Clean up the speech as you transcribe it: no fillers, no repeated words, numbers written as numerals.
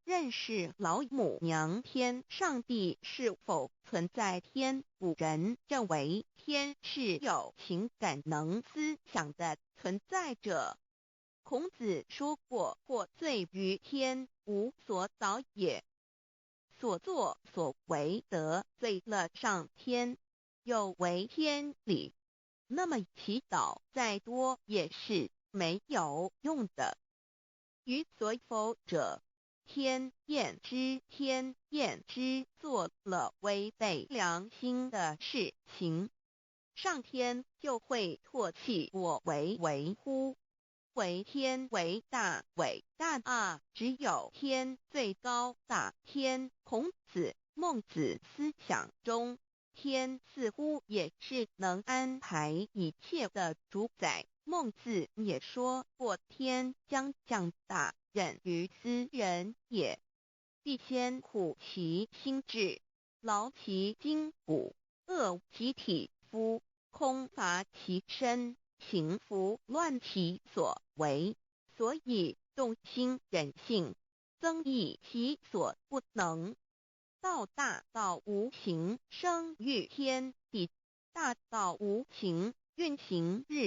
认识老母娘天上帝是否存在天。古人认为天是有情感能思想的存在者。孔子说过：或罪于天，无所导也。所作所为得罪了上天，有违天理，那么祈祷再多也是没有用的。予所否者，天厌之。天厌之，做了违背良心的事情，上天就会唾弃我为乎？为天为大，伟大啊！只有天最高大。孔子、孟子思想中，天似乎也是能安排一切的主宰。孟子也说过：天将降大任于斯人也，必先苦其心志，劳其筋骨，饿其体肤，空乏其身，行拂乱其所为。所以动心忍性，增益其所不能。道大道无形，生育天地；大道无形，运行日